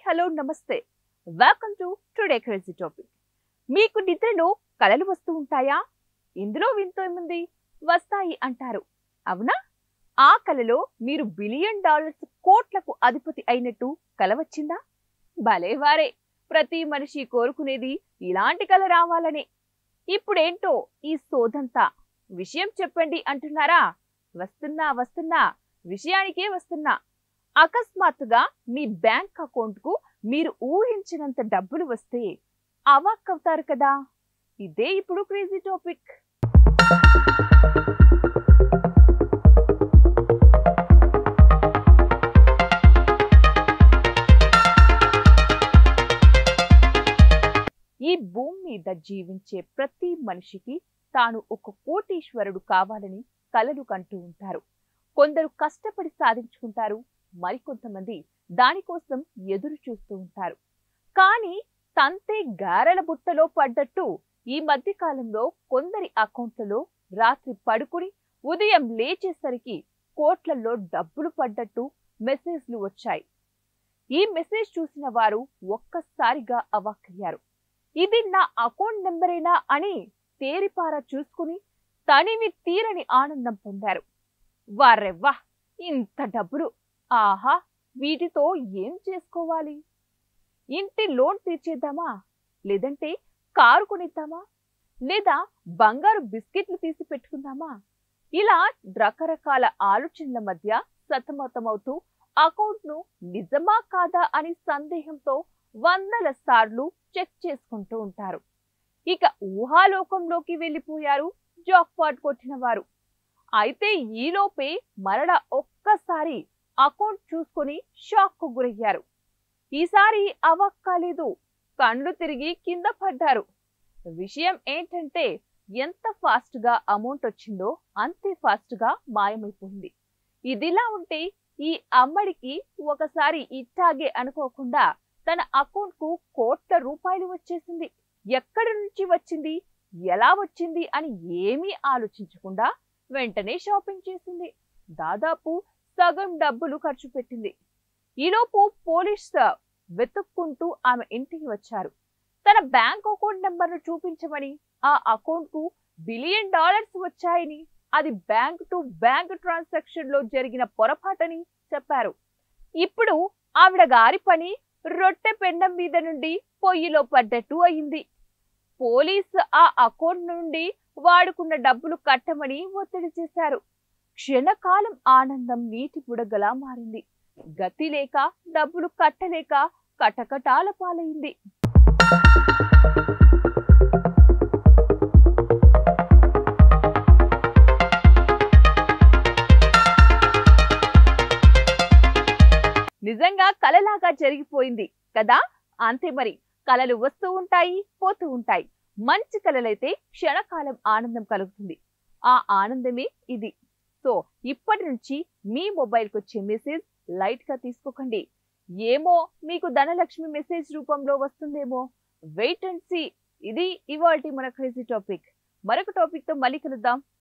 Hello నమస్తే welcome to today crazy topic. మీకు నిద్రలో కలలు వస్తూ ఉంటాయా? ఇందులో వింతో ఏముంది, వస్తాయి అంటారు. అవునా? ఆ కలలో మీరు బిలియన్ డాలర్స్ కోట్లకు అధిపతి అయినట్టు కల వచ్చిందా? భలేవారే, ప్రతి మనిషి కోరుకునేది ఇలాంటి కల రావాలనే. ఇప్పుడేంటో ఈ సోదంతా, విషయం చెప్పండి అంటున్నారా? వస్తున్నా విషయానికే వస్తున్నా. అకస్మాత్తుగా మీ బ్యాంక్ అకౌంట్కు మీరు ఊహించినంత డబ్బులు వస్తే అవాక్కవుతారు కదా. ఇదే ఇప్పుడు క్రేజీ టాపిక్. ఈ భూమి మీద జీవించే ప్రతి మనిషికి తాను ఒక కోటీశ్వరుడు కావాలని కలలు కంటూ ఉంటారు. కొందరు కష్టపడి సాధించుకుంటారు, మరికొంతమంది దానికోసం ఎదురు చూస్తూ ఉంటారు. కానీ తంతే గారెల బుట్టలో పడ్డట్టు ఈ మధ్య కాలంలో కొందరి అకౌంట్లలో రాత్రి పడుకుని ఉదయం లేచేసరికి కోట్లలో డబ్బులు పడ్డట్టు మెసేజ్లు వచ్చాయి. ఈ మెసేజ్ చూసిన వారు ఒక్కసారిగా అవాక్కయ్యారు. ఇది నా అకౌంట్ నెంబరేనా అని తేరిపారా చూసుకుని తనివి తీరని ఆనందం పొందారు. వారెవ్వా, ఇంత డబ్బులు! ఆహా, వీటితో ఏం చేసుకోవాలి? ఇంటి లోన్ తీర్చేద్దామా, లేదంటే కారు కొనిద్దామా, లేదా బంగారు బిస్కెట్లు తీసి పెట్టుకుందామా? ఇలా రకరకాల ఆలోచనల మధ్య సతమతమవుతూ అకౌంట్ను నిజమా కాదా అని సందేహంతో వందల సార్లు చెక్ చేసుకుంటూ ఉంటారు. ఇక ఊహాలోకంలోకి వెళ్ళిపోయారు జాక్పాట్ కొట్టిన వారు. అయితే ఈలోపే మరలా ఒక్కసారి అకౌంట్ చూసుకొని షాక్ కు గురయ్యారు. ఈసారి అవాక్ కాలేదు, కండ్లు తిరిగి కింద పడ్డారు. విషయం ఏంటంటే, ఎంత ఫాస్ట్ గా అమౌంట్ వచ్చిందో అంతే ఫాస్ట్ గా మాయమైపోయింది. ఇదిలా ఉంటే ఈ అమ్మడికి ఒకసారి ఇట్టాగే అనుకోకుండా తన అకౌంట్ కు కోట్ల రూపాయలు వచ్చేసింది. ఎక్కడి నుంచి వచ్చింది, ఎలా వచ్చింది అని ఏమీ ఆలోచించకుండా వెంటనే షాపింగ్ చేసింది. దాదాపు సగం డబ్బులు ఖర్చు పెట్టింది. ఈలోపు పోలీసు వెతుక్కుంటూ ఆమె ఇంటికి వచ్చారు. తన బ్యాంక్ అకౌంట్ నెంబర్ను చూపించమని, ఆ అకౌంట్ కు బిలియన్ డాలర్స్ వచ్చాయని, అది బ్యాంక్ టు బ్యాంక్ ట్రాన్సాక్షన్ లో జరిగిన పొరపాటని చెప్పారు. ఇప్పుడు ఆవిడ గారి పని రొట్టె పెండం మీద నుండి పొయ్యిలో పడ్డట్టు అయింది. పోలీసు ఆ అకౌంట్ నుండి వాడుకున్న డబ్బులు కట్టమని ఒత్తిడి చేశారు. క్షణకాలం ఆనందం నీటి బుడగలా మారింది. గతి లేక, డబ్బులు కట్టలేక కటకటాల పాలైంది. నిజంగా కలలాగా జరిగిపోయింది కదా. అంతే మరి, కలలు వస్తూ ఉంటాయి, పోతూ ఉంటాయి. మంచి కలలైతే క్షణకాలం ఆనందం కలుగుతుంది. ఆ ఆనందమే ఇది. సో ఇప్పటి నుంచి మీ మొబైల్కి వచ్చే మెసేజ్ లైట్ గా తీసుకోకండి. ఏమో, మీకు ధనలక్ష్మి మెసేజ్ రూపంలో వస్తుందేమో. Wait and see. ఇది ఇవాల్టి మన క్రేజీ టాపిక్. మరొక టాపిక్ తో మళ్ళీ కలుద్దాం.